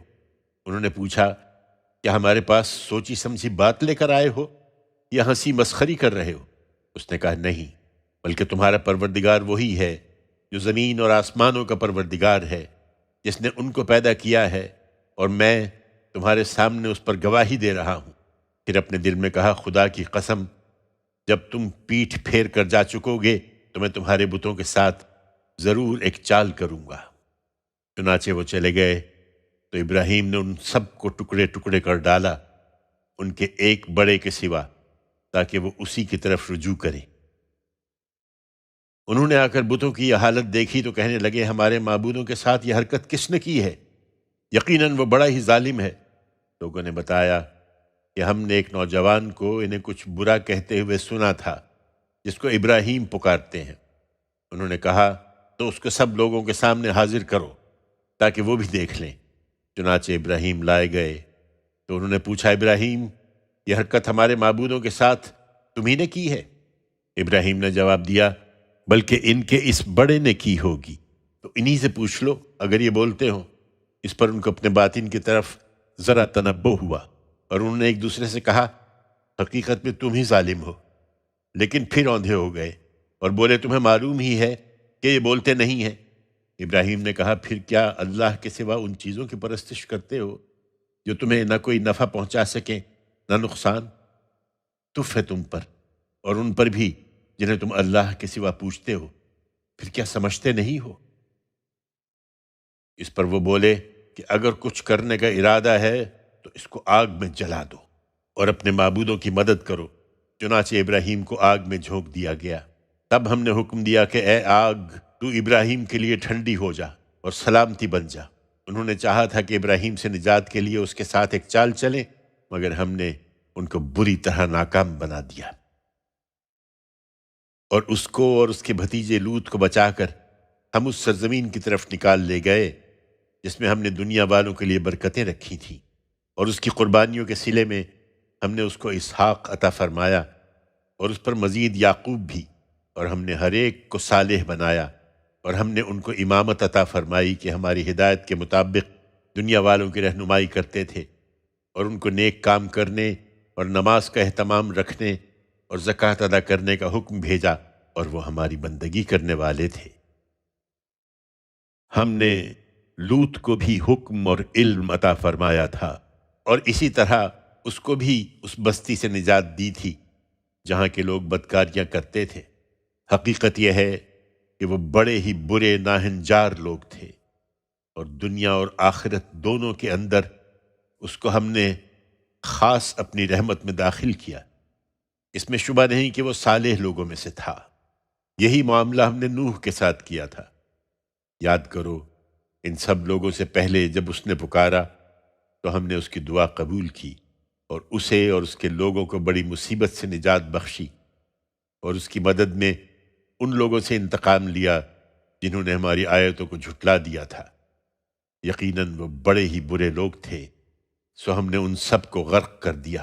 انہوں نے پوچھا، کیا ہمارے پاس سوچی سمجھی بات لے کر آئے ہو یا ہنسی مسخری کر رہے ہو؟ اس نے کہا، نہیں، بلکہ تمہارا پروردگار وہی ہے جو زمین اور آسمانوں کا پروردگار ہے، جس نے ان کو پیدا کیا ہے، اور میں تمہارے سامنے اس پر گواہی دے رہا ہوں۔ پھر اپنے دل میں کہا، خدا کی قسم، جب تم پیٹھ پھیر کر جا چکو گے تو میں تمہارے بتوں کے ساتھ ضرور ایک چال کروں گا۔ چنانچہ وہ چلے گئے تو ابراہیم نے ان سب کو ٹکڑے ٹکڑے کر ڈالا، ان کے ایک بڑے کے سوا، تاکہ وہ اسی کی طرف رجوع کریں۔ انہوں نے آ کر بتوں کی یہ حالت دیکھی تو کہنے لگے، ہمارے معبودوں کے ساتھ یہ حرکت کس نے کی ہے؟ یقیناً وہ بڑا ہی ظالم ہے۔ لوگوں نے بتایا کہ ہم نے ایک نوجوان کو انہیں کچھ برا کہتے ہوئے سنا تھا، جس کو ابراہیم پکارتے ہیں۔ انہوں نے کہا، تو اس کو سب لوگوں کے سامنے حاضر کرو تاکہ وہ بھی دیکھ لیں۔ چنانچہ ابراہیم لائے گئے تو انہوں نے پوچھا، ابراہیم، یہ حرکت ہمارے معبودوں کے ساتھ تمہیں نے کی ہے؟ ابراہیم نے جواب دیا، بلکہ ان کے اس بڑے نے کی ہوگی، تو انہی سے پوچھ لو اگر یہ بولتے ہوں۔ اس پر ان کو اپنے باطن کی طرف ذرا تنبہ ہوا، اور انہوں نے ایک دوسرے سے کہا، حقیقت میں تم ہی ظالم ہو۔ لیکن پھر اوندھے ہو گئے اور بولے، تمہیں معلوم ہی ہے کہ یہ بولتے نہیں ہیں۔ ابراہیم نے کہا، پھر کیا اللہ کے سوا ان چیزوں کی پرستش کرتے ہو جو تمہیں نہ کوئی نفع پہنچا سکیں نہ نقصان؟ تف ہے تم پر اور ان پر بھی جنہیں تم اللہ کے سوا پوچھتے ہو، پھر کیا سمجھتے نہیں ہو؟ اس پر وہ بولے کہ اگر کچھ کرنے کا ارادہ ہے تو اس کو آگ میں جلا دو اور اپنے معبودوں کی مدد کرو۔ چنانچہ ابراہیم کو آگ میں جھونک دیا گیا۔ تب ہم نے حکم دیا کہ اے آگ، تو ابراہیم کے لیے ٹھنڈی ہو جا اور سلامتی بن جا۔ انہوں نے چاہا تھا کہ ابراہیم سے نجات کے لیے اس کے ساتھ ایک چال چلیں، مگر ہم نے ان کو بری طرح ناکام بنا دیا، اور اس کو اور اس کے بھتیجے لوط کو بچا کر ہم اس سرزمین کی طرف نکال لے گئے جس میں ہم نے دنیا والوں کے لیے برکتیں رکھی تھیں، اور اس کی قربانیوں کے صلے میں ہم نے اس کو اسحاق عطا فرمایا، اور اس پر مزید یعقوب بھی، اور ہم نے ہر ایک کو صالح بنایا، اور ہم نے ان کو امامت عطا فرمائی کہ ہماری ہدایت کے مطابق دنیا والوں کی رہنمائی کرتے تھے، اور ان کو نیک کام کرنے اور نماز کا اہتمام رکھنے اور زکوٰۃ ادا کرنے کا حکم بھیجا، اور وہ ہماری بندگی کرنے والے تھے۔ ہم نے لوط کو بھی حکم اور علم عطا فرمایا تھا، اور اسی طرح اس کو بھی اس بستی سے نجات دی تھی جہاں کے لوگ بدکاریاں کرتے تھے۔ حقیقت یہ ہے کہ وہ بڑے ہی برے ناہنجار لوگ تھے، اور دنیا اور آخرت دونوں کے اندر اس کو ہم نے خاص اپنی رحمت میں داخل کیا۔ اس میں شبہ نہیں کہ وہ صالح لوگوں میں سے تھا۔ یہی معاملہ ہم نے نوح کے ساتھ کیا تھا۔ یاد کرو، ان سب لوگوں سے پہلے جب اس نے پکارا تو ہم نے اس کی دعا قبول کی، اور اسے اور اس کے لوگوں کو بڑی مصیبت سے نجات بخشی، اور اس کی مدد میں ان لوگوں سے انتقام لیا جنہوں نے ہماری آیتوں کو جھٹلا دیا تھا۔ یقیناً وہ بڑے ہی برے لوگ تھے، سو ہم نے ان سب کو غرق کر دیا۔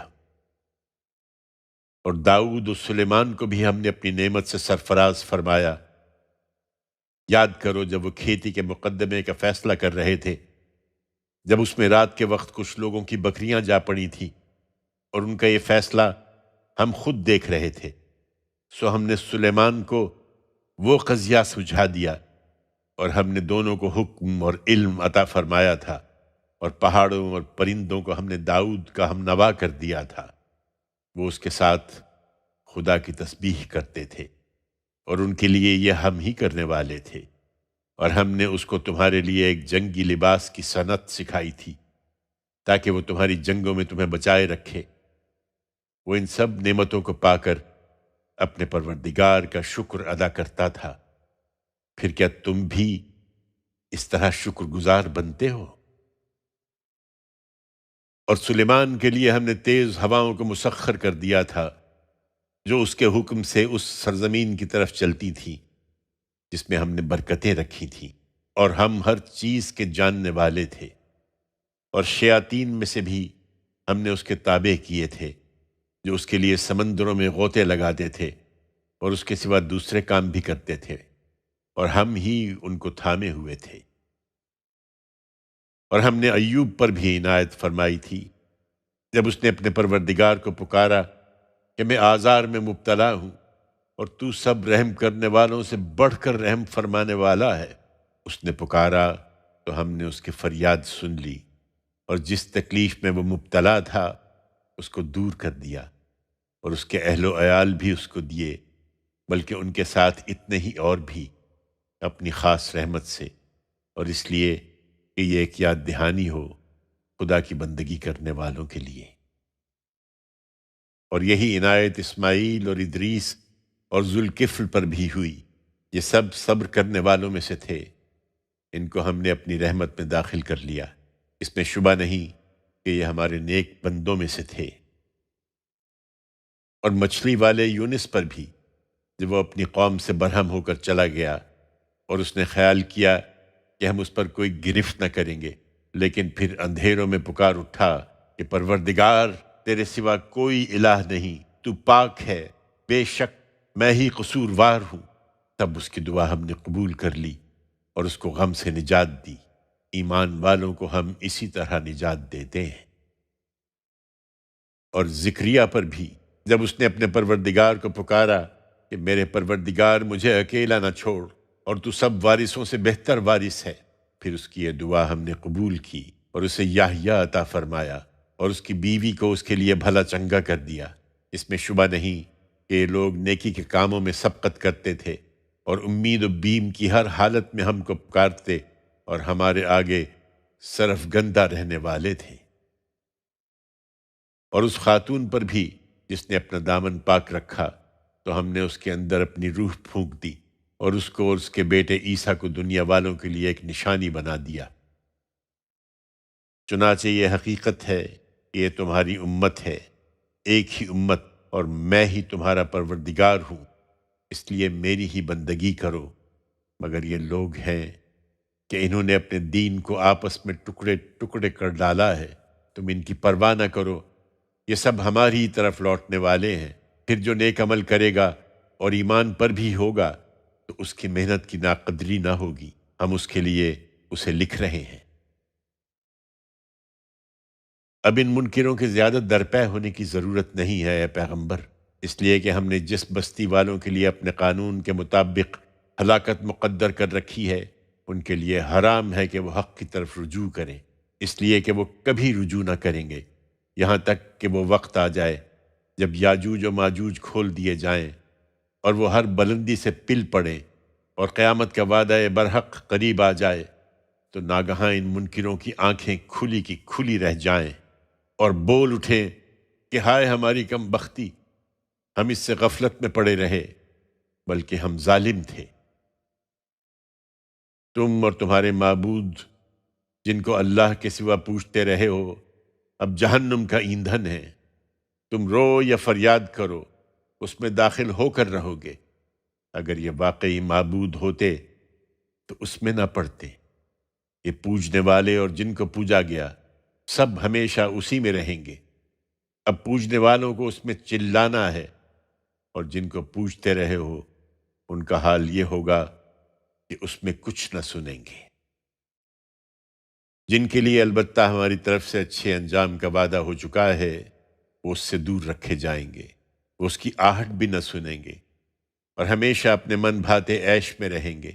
اور داؤد و سلیمان کو بھی ہم نے اپنی نعمت سے سرفراز فرمایا۔ یاد کرو جب وہ کھیتی کے مقدمے کا فیصلہ کر رہے تھے، جب اس میں رات کے وقت کچھ لوگوں کی بکریاں جا پڑی تھیں، اور ان کا یہ فیصلہ ہم خود دیکھ رہے تھے، سو ہم نے سلیمان کو وہ قضیہ سجھا دیا، اور ہم نے دونوں کو حکم اور علم عطا فرمایا تھا، اور پہاڑوں اور پرندوں کو ہم نے داؤد کا ہم نوا کر دیا تھا۔ وہ اس کے ساتھ خدا کی تسبیح کرتے تھے، اور ان کے لیے یہ ہم ہی کرنے والے تھے، اور ہم نے اس کو تمہارے لیے ایک جنگی لباس کی صنعت سکھائی تھی تاکہ وہ تمہاری جنگوں میں تمہیں بچائے رکھے۔ وہ ان سب نعمتوں کو پا کر اپنے پروردگار کا شکر ادا کرتا تھا۔ پھر کیا تم بھی اس طرح شکر گزار بنتے ہو؟ اور سلیمان کے لیے ہم نے تیز ہواؤں کو مسخر کر دیا تھا، جو اس کے حکم سے اس سرزمین کی طرف چلتی تھی جس میں ہم نے برکتیں رکھی تھیں، اور ہم ہر چیز کے جاننے والے تھے، اور شیاطین میں سے بھی ہم نے اس کے تابع کیے تھے، جو اس کے لیے سمندروں میں غوطے لگاتے تھے اور اس کے سوا دوسرے کام بھی کرتے تھے، اور ہم ہی ان کو تھامے ہوئے تھے۔ اور ہم نے ایوب پر بھی عنایت فرمائی تھی، جب اس نے اپنے پروردگار کو پکارا کہ میں آزار میں مبتلا ہوں، اور تو سب رحم کرنے والوں سے بڑھ کر رحم فرمانے والا ہے۔ اس نے پکارا تو ہم نے اس کی فریاد سن لی، اور جس تکلیف میں وہ مبتلا تھا اس کو دور کر دیا، اور اس کے اہل و عیال بھی اس کو دیے، بلکہ ان کے ساتھ اتنے ہی اور بھی اپنی خاص رحمت سے، اور اس لیے کہ یہ ایک یاد دہانی ہو خدا کی بندگی کرنے والوں کے لیے۔ اور یہی عنایت اسماعیل اور ادریس اور ذوالکفل پر بھی ہوئی، یہ سب صبر کرنے والوں میں سے تھے، ان کو ہم نے اپنی رحمت میں داخل کر لیا، اس میں شبہ نہیں کہ یہ ہمارے نیک بندوں میں سے تھے۔ اور مچھلی والے یونس پر بھی، جب وہ اپنی قوم سے برہم ہو کر چلا گیا، اور اس نے خیال کیا کہ ہم اس پر کوئی گرفت نہ کریں گے، لیکن پھر اندھیروں میں پکار اٹھا کہ پروردگار تیرے سوا کوئی الہ نہیں، تو پاک ہے، بے شک میں ہی قصوروار ہوں۔ تب اس کی دعا ہم نے قبول کر لی اور اس کو غم سے نجات دی۔ ایمان والوں کو ہم اسی طرح نجات دیتے ہیں۔ اور زکریا پر بھی، جب اس نے اپنے پروردگار کو پکارا کہ میرے پروردگار مجھے اکیلا نہ چھوڑ، اور تو سب وارثوں سے بہتر وارث ہے، پھر اس کی یہ دعا ہم نے قبول کی اور اسے یحییٰ عطا فرمایا، اور اس کی بیوی کو اس کے لیے بھلا چنگا کر دیا۔ اس میں شبہ نہیں کہ یہ لوگ نیکی کے کاموں میں سبقت کرتے تھے، اور امید و بیم کی ہر حالت میں ہم کو پکارتے اور ہمارے آگے صرف گندہ رہنے والے تھے۔ اور اس خاتون پر بھی جس نے اپنا دامن پاک رکھا، تو ہم نے اس کے اندر اپنی روح پھونک دی، اور اس کو اور اس کے بیٹے عیسیٰ کو دنیا والوں کے لیے ایک نشانی بنا دیا۔ چنانچہ یہ حقیقت ہے کہ یہ تمہاری امت ہے، ایک ہی امت، اور میں ہی تمہارا پروردگار ہوں، اس لیے میری ہی بندگی کرو۔ مگر یہ لوگ ہیں کہ انہوں نے اپنے دین کو آپس میں ٹکڑے ٹکڑے کر ڈالا ہے، تم ان کی پرواہ نہ کرو، یہ سب ہماری ہی طرف لوٹنے والے ہیں۔ پھر جو نیک عمل کرے گا اور ایمان پر بھی ہوگا تو اس کی محنت کی ناقدری نہ ہوگی، ہم اس کے لیے اسے لکھ رہے ہیں۔ اب ان منکروں کے زیادہ درپے ہونے کی ضرورت نہیں ہے اے پیغمبر، اس لیے کہ ہم نے جس بستی والوں کے لیے اپنے قانون کے مطابق ہلاکت مقدر کر رکھی ہے، ان کے لیے حرام ہے کہ وہ حق کی طرف رجوع کریں، اس لیے کہ وہ کبھی رجوع نہ کریں گے، یہاں تک کہ وہ وقت آ جائے جب یاجوج و ماجوج کھول دیے جائیں اور وہ ہر بلندی سے پل پڑیں، اور قیامت کا وعدہ برحق قریب آ جائے، تو ناگہاں ان منکروں کی آنکھیں کھلی کی کھلی رہ جائیں اور بول اٹھیں کہ ہائے ہماری کم بختی، ہم اس سے غفلت میں پڑے رہے، بلکہ ہم ظالم تھے۔ تم اور تمہارے معبود جن کو اللہ کے سوا پوجتے رہے ہو، اب جہنم کا ایندھن ہے، تم رو یا فریاد کرو، اس میں داخل ہو کر رہو گے۔ اگر یہ واقعی معبود ہوتے تو اس میں نہ پڑتے، یہ پوجنے والے اور جن کو پوجا گیا سب ہمیشہ اسی میں رہیں گے۔ اب پوجنے والوں کو اس میں چلانا ہے، اور جن کو پوجتے رہے ہو ان کا حال یہ ہوگا کہ اس میں کچھ نہ سنیں گے۔ جن کے لیے البتہ ہماری طرف سے اچھے انجام کا وعدہ ہو چکا ہے، وہ اس سے دور رکھے جائیں گے، وہ اس کی آہٹ بھی نہ سنیں گے، اور ہمیشہ اپنے من بھاتے عیش میں رہیں گے۔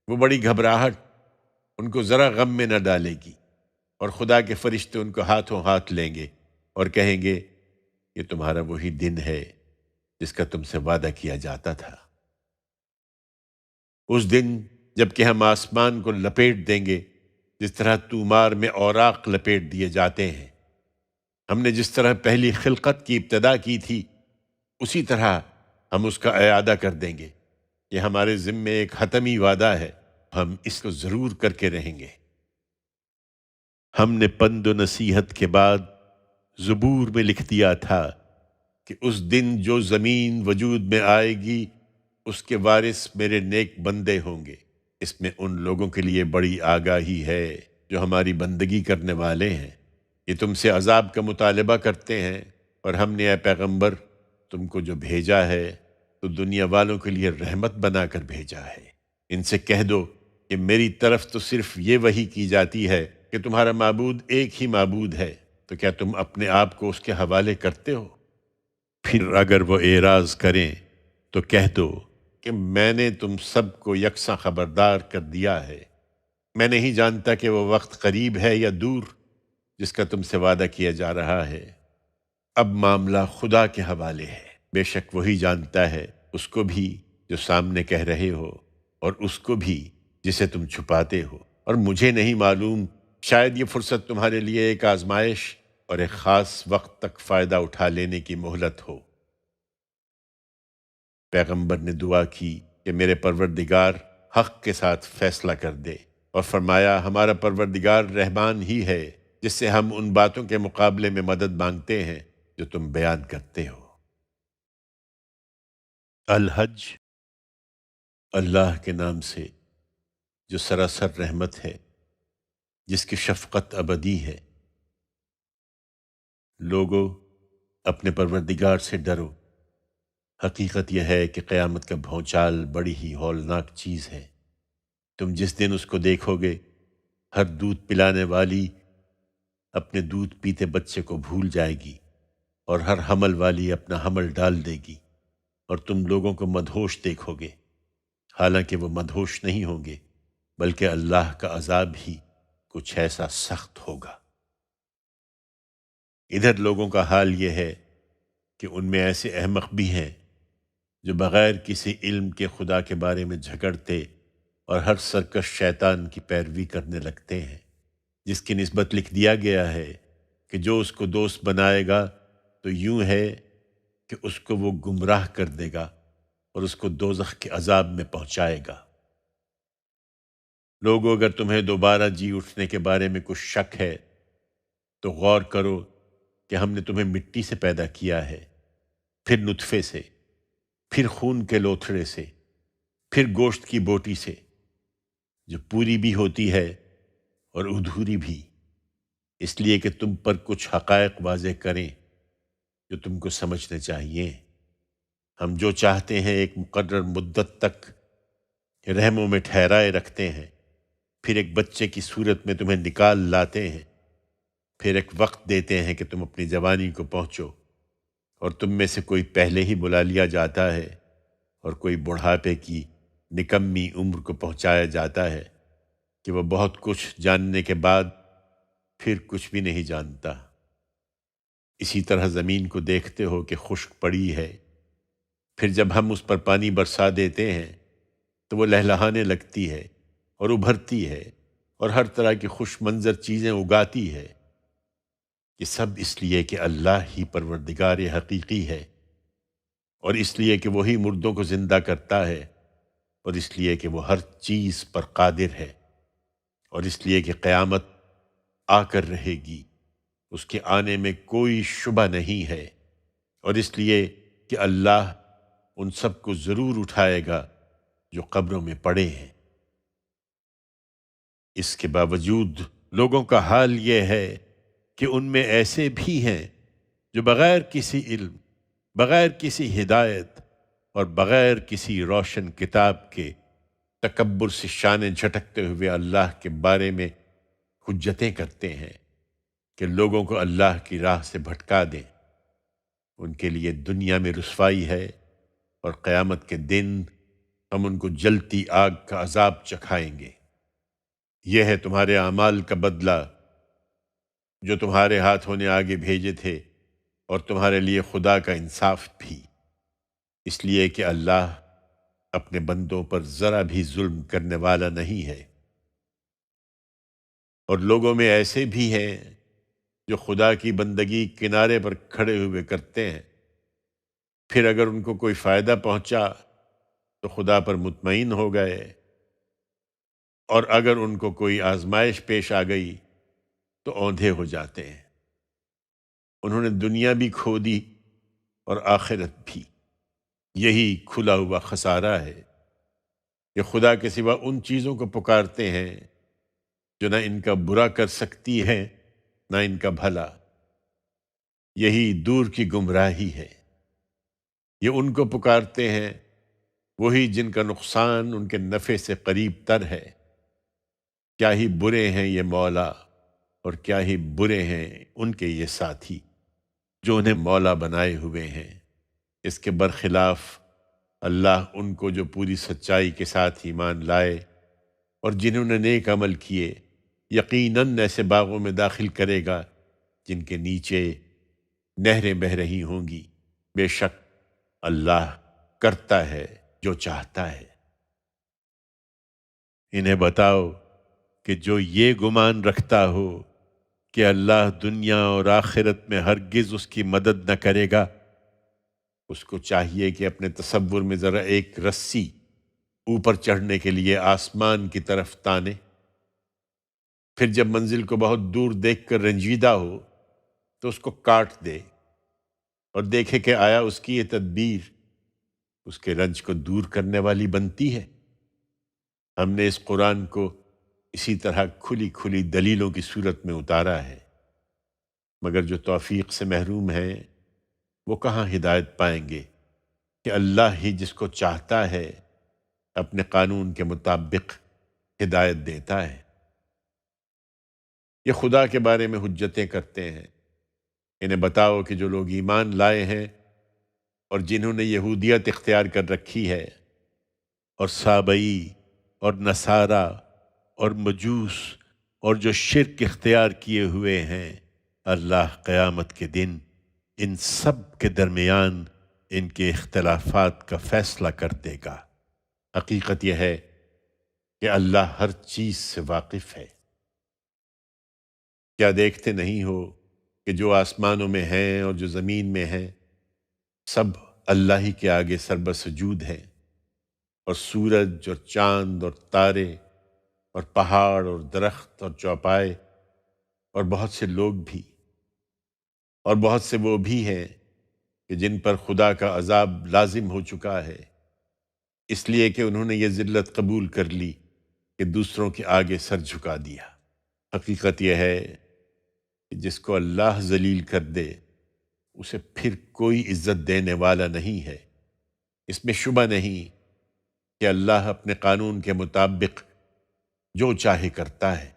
وہ بڑی گھبراہٹ ان کو ذرا غم میں نہ ڈالے گی، اور خدا کے فرشتے ان کو ہاتھوں ہاتھ لیں گے اور کہیں گے یہ تمہارا وہی دن ہے جس کا تم سے وعدہ کیا جاتا تھا۔ اس دن جب کہ ہم آسمان کو لپیٹ دیں گے جس طرح تومار میں اوراق لپیٹ دیے جاتے ہیں، ہم نے جس طرح پہلی خلقت کی ابتدا کی تھی اسی طرح ہم اس کا اعادہ کر دیں گے۔ یہ ہمارے ذمے ایک حتمی وعدہ ہے، ہم اس کو ضرور کر کے رہیں گے۔ ہم نے پند و نصیحت کے بعد زبور میں لکھ دیا تھا کہ اس دن جو زمین وجود میں آئے گی اس کے وارث میرے نیک بندے ہوں گے۔ اس میں ان لوگوں کے لیے بڑی آگاہی ہے جو ہماری بندگی کرنے والے ہیں۔ یہ تم سے عذاب کا مطالبہ کرتے ہیں، اور ہم نے اے پیغمبر تم کو جو بھیجا ہے تو دنیا والوں کے لیے رحمت بنا کر بھیجا ہے۔ ان سے کہہ دو کہ میری طرف تو صرف یہ وحی کی جاتی ہے کہ تمہارا معبود ایک ہی معبود ہے، تو کیا تم اپنے آپ کو اس کے حوالے کرتے ہو؟ پھر اگر وہ اعراض کریں تو کہہ دو کہ میں نے تم سب کو یکساں خبردار کر دیا ہے۔ میں نہیں جانتا کہ وہ وقت قریب ہے یا دور جس کا تم سے وعدہ کیا جا رہا ہے۔ اب معاملہ خدا کے حوالے ہے، بے شک وہی جانتا ہے اس کو بھی جو سامنے کہہ رہے ہو اور اس کو بھی جسے تم چھپاتے ہو، اور مجھے نہیں معلوم، شاید یہ فرصت تمہارے لیے ایک آزمائش اور ایک خاص وقت تک فائدہ اٹھا لینے کی مہلت ہو۔ پیغمبر نے دعا کی کہ میرے پروردگار حق کے ساتھ فیصلہ کر دے، اور فرمایا ہمارا پروردگار رحمان ہی ہے جس سے ہم ان باتوں کے مقابلے میں مدد مانگتے ہیں جو تم بیان کرتے ہو۔ الحج، اللہ کے نام سے جو سراسر رحمت ہے، جس کی شفقت ابدی ہے۔ لوگو، اپنے پروردگار سے ڈرو۔ حقیقت یہ ہے کہ قیامت کا بھونچال بڑی ہی ہولناک چیز ہے۔ تم جس دن اس کو دیکھو گے، ہر دودھ پلانے والی اپنے دودھ پیتے بچے کو بھول جائے گی، اور ہر حمل والی اپنا حمل ڈال دے گی، اور تم لوگوں کو مدہوش دیکھو گے، حالانکہ وہ مدہوش نہیں ہوں گے، بلکہ اللہ کا عذاب ہی کچھ ایسا سخت ہوگا۔ ادھر لوگوں کا حال یہ ہے کہ ان میں ایسے احمق بھی ہیں جو بغیر کسی علم کے خدا کے بارے میں جھگڑتے اور ہر سرکش شیطان کی پیروی کرنے لگتے ہیں، جس کی نسبت لکھ دیا گیا ہے کہ جو اس کو دوست بنائے گا تو یوں ہے کہ اس کو وہ گمراہ کر دے گا اور اس کو دوزخ کے عذاب میں پہنچائے گا۔ لوگو، اگر تمہیں دوبارہ جی اٹھنے کے بارے میں کچھ شک ہے تو غور کرو کہ ہم نے تمہیں مٹی سے پیدا کیا ہے، پھر نطفے سے، پھر خون کے لوتھڑے سے، پھر گوشت کی بوٹی سے، جو پوری بھی ہوتی ہے اور ادھوری بھی، اس لیے کہ تم پر کچھ حقائق واضح کریں جو تم کو سمجھنے چاہیے۔ ہم جو چاہتے ہیں ایک مقرر مدت تک رحموں میں ٹھہرائے رکھتے ہیں، پھر ایک بچے کی صورت میں تمہیں نکال لاتے ہیں، پھر ایک وقت دیتے ہیں کہ تم اپنی جوانی کو پہنچو، اور تم میں سے کوئی پہلے ہی بلا لیا جاتا ہے اور کوئی بڑھاپے کی نکمی عمر کو پہنچایا جاتا ہے کہ وہ بہت کچھ جاننے کے بعد پھر کچھ بھی نہیں جانتا۔ اسی طرح زمین کو دیکھتے ہو کہ خشک پڑی ہے، پھر جب ہم اس پر پانی برسا دیتے ہیں تو وہ لہلہانے لگتی ہے اور ابھرتی ہے اور ہر طرح کی خوش منظر چیزیں اگاتی ہے۔ یہ سب اس لیے کہ اللہ ہی پروردگار حقیقی ہے، اور اس لیے کہ وہی مردوں کو زندہ کرتا ہے، اور اس لیے کہ وہ ہر چیز پر قادر ہے، اور اس لیے کہ قیامت آ کر رہے گی، اس کے آنے میں کوئی شبہ نہیں ہے، اور اس لیے کہ اللہ ان سب کو ضرور اٹھائے گا جو قبروں میں پڑے ہیں۔ اس کے باوجود لوگوں کا حال یہ ہے کہ ان میں ایسے بھی ہیں جو بغیر کسی علم، بغیر کسی ہدایت اور بغیر کسی روشن کتاب کے تکبر سے شانے جھٹکتے ہوئے اللہ کے بارے میں حجتیں کرتے ہیں کہ لوگوں کو اللہ کی راہ سے بھٹکا دیں۔ ان کے لیے دنیا میں رسوائی ہے، اور قیامت کے دن ہم ان کو جلتی آگ کا عذاب چکھائیں گے۔ یہ ہے تمہارے اعمال کا بدلہ جو تمہارے ہاتھوں نے آگے بھیجے تھے، اور تمہارے لیے خدا کا انصاف بھی، اس لیے کہ اللہ اپنے بندوں پر ذرا بھی ظلم کرنے والا نہیں ہے۔ اور لوگوں میں ایسے بھی ہیں جو خدا کی بندگی کنارے پر کھڑے ہوئے کرتے ہیں، پھر اگر ان کو کوئی فائدہ پہنچا تو خدا پر مطمئن ہو گئے، اور اگر ان کو کوئی آزمائش پیش آ گئی تو اوندھے ہو جاتے ہیں۔ انہوں نے دنیا بھی کھو دی اور آخرت بھی۔ یہی کھلا ہوا خسارہ ہے کہ خدا کے سوا ان چیزوں کو پکارتے ہیں جو نہ ان کا برا کر سکتی ہے نہ ان کا بھلا۔ یہی دور کی گمراہی ہے۔ یہ ان کو پکارتے ہیں وہی جن کا نقصان ان کے نفع سے قریب تر ہے۔ کیا ہی برے ہیں یہ مولا اور کیا ہی برے ہیں ان کے یہ ساتھی جو انہیں مولا بنائے ہوئے ہیں۔ اس کے برخلاف اللہ ان کو جو پوری سچائی کے ساتھ ایمان لائے اور جنہوں نے نیک عمل کیے یقیناً ایسے باغوں میں داخل کرے گا جن کے نیچے نہریں بہہ رہی ہوں گی۔ بے شک اللہ کرتا ہے جو چاہتا ہے۔ انہیں بتاؤ کہ جو یہ گمان رکھتا ہو کہ اللہ دنیا اور آخرت میں ہرگز اس کی مدد نہ کرے گا، اس کو چاہیے کہ اپنے تصور میں ذرا ایک رسی اوپر چڑھنے کے لیے آسمان کی طرف تانے، پھر جب منزل کو بہت دور دیکھ کر رنجیدہ ہو تو اس کو کاٹ دے اور دیکھے کہ آیا اس کی یہ تدبیر اس کے رنج کو دور کرنے والی بنتی ہے۔ ہم نے اس قرآن کو اسی طرح کھلی کھلی دلیلوں کی صورت میں اتارا ہے، مگر جو توفیق سے محروم ہیں وہ کہاں ہدایت پائیں گے کہ اللہ ہی جس کو چاہتا ہے اپنے قانون کے مطابق ہدایت دیتا ہے۔ یہ خدا کے بارے میں حجتیں کرتے ہیں۔ انہیں بتاؤ کہ جو لوگ ایمان لائے ہیں اور جنہوں نے یہودیت اختیار کر رکھی ہے اور سابئی اور نصارہ اور مجوس اور جو شرک اختیار کیے ہوئے ہیں، اللہ قیامت کے دن ان سب کے درمیان ان کے اختلافات کا فیصلہ کر دے گا۔ حقیقت یہ ہے کہ اللہ ہر چیز سے واقف ہے۔ کیا دیکھتے نہیں ہو کہ جو آسمانوں میں ہیں اور جو زمین میں ہیں سب اللہ ہی کے آگے سربسجود ہیں، اور سورج اور چاند اور تارے اور پہاڑ اور درخت اور چوپائے اور بہت سے لوگ بھی، اور بہت سے وہ بھی ہیں کہ جن پر خدا کا عذاب لازم ہو چکا ہے، اس لیے کہ انہوں نے یہ ذلت قبول کر لی کہ دوسروں کے آگے سر جھکا دیا۔ حقیقت یہ ہے کہ جس کو اللہ ذلیل کر دے اسے پھر کوئی عزت دینے والا نہیں ہے۔ اس میں شبہ نہیں کہ اللہ اپنے قانون کے مطابق جو چاہے کرتا ہے۔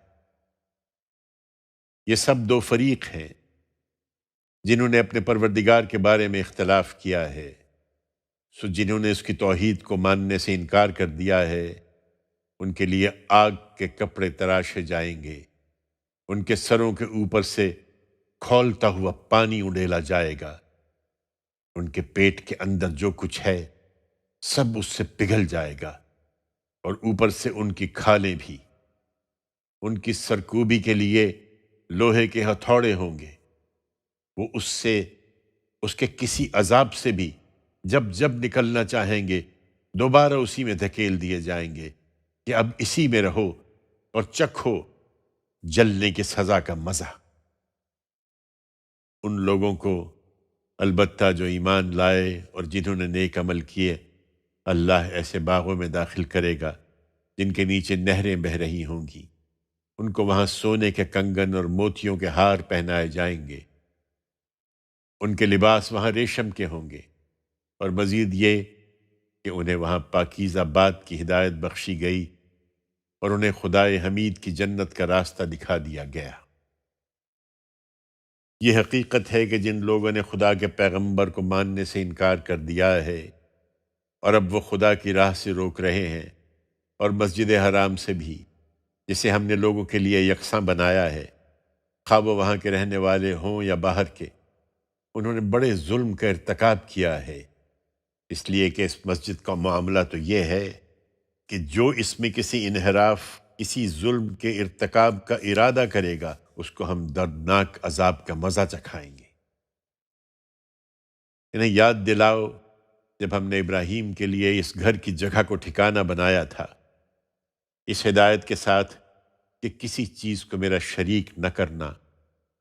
یہ سب دو فریق ہیں جنہوں نے اپنے پروردگار کے بارے میں اختلاف کیا ہے، سو جنہوں نے اس کی توحید کو ماننے سے انکار کر دیا ہے ان کے لیے آگ کے کپڑے تراشے جائیں گے، ان کے سروں کے اوپر سے کھولتا ہوا پانی اڈیلا جائے گا، ان کے پیٹ کے اندر جو کچھ ہے سب اس سے پگھل جائے گا، اور اوپر سے ان کی کھالیں بھی۔ ان کی سرکوبی کے لیے لوہے کے ہتھوڑے ہوں گے، وہ اس کے کسی عذاب سے بھی جب جب نکلنا چاہیں گے دوبارہ اسی میں دھکیل دیے جائیں گے کہ اب اسی میں رہو اور چکھو جلنے کی سزا کا مزہ۔ ان لوگوں کو البتہ جو ایمان لائے اور جنہوں نے نیک عمل کیے اللہ ایسے باغوں میں داخل کرے گا جن کے نیچے نہریں بہہ رہی ہوں گی، ان کو وہاں سونے کے کنگن اور موتیوں کے ہار پہنائے جائیں گے، ان کے لباس وہاں ریشم کے ہوں گے، اور مزید یہ کہ انہیں وہاں پاکیزہ بات کی ہدایت بخشی گئی اور انہیں خدائے حمید کی جنت کا راستہ دکھا دیا گیا۔ یہ حقیقت ہے کہ جن لوگوں نے خدا کے پیغمبر کو ماننے سے انکار کر دیا ہے اور اب وہ خدا کی راہ سے روک رہے ہیں، اور مسجد حرام سے بھی جسے ہم نے لوگوں کے لیے یکساں بنایا ہے، خواہ وہ وہاں کے رہنے والے ہوں یا باہر کے، انہوں نے بڑے ظلم کا ارتکاب کیا ہے، اس لیے کہ اس مسجد کا معاملہ تو یہ ہے کہ جو اس میں کسی انحراف، کسی ظلم کے ارتکاب کا ارادہ کرے گا اس کو ہم دردناک عذاب کا مزہ چکھائیں گے۔ انہیں یاد دلاؤ جب ہم نے ابراہیم کے لیے اس گھر کی جگہ کو ٹھکانہ بنایا تھا، اس ہدایت کے ساتھ کہ کسی چیز کو میرا شریک نہ کرنا،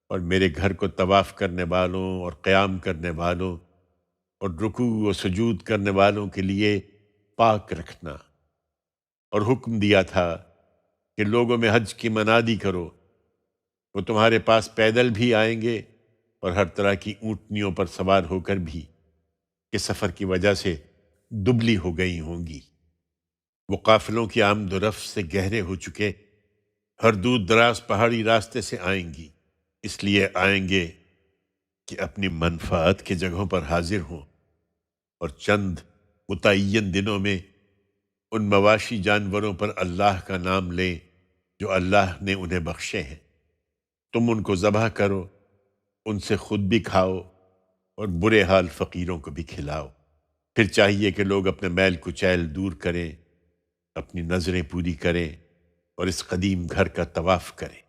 اور میرے گھر کو طواف کرنے والوں اور قیام کرنے والوں اور رکوع و سجود کرنے والوں کے لیے پاک رکھنا، اور حکم دیا تھا کہ لوگوں میں حج کی منادی کرو، وہ تمہارے پاس پیدل بھی آئیں گے اور ہر طرح کی اونٹنیوں پر سوار ہو کر بھی، کہ سفر کی وجہ سے دبلی ہو گئی ہوں گی۔ وہ قافلوں کی آمد و رفت سے گہرے ہو چکے ہر دور دراز پہاڑی راستے سے آئیں گی، اس لیے آئیں گے کہ اپنی منفعت کی جگہوں پر حاضر ہوں اور چند متعین دنوں میں ان مواشی جانوروں پر اللہ کا نام لیں جو اللہ نے انہیں بخشے ہیں۔ تم ان کو ذبح کرو، ان سے خود بھی کھاؤ اور برے حال فقیروں کو بھی کھلاؤ۔ پھر چاہیے کہ لوگ اپنے میل کچیل دور کریں، اپنی نظریں پوری کریں اور اس قدیم گھر کا طواف کریں۔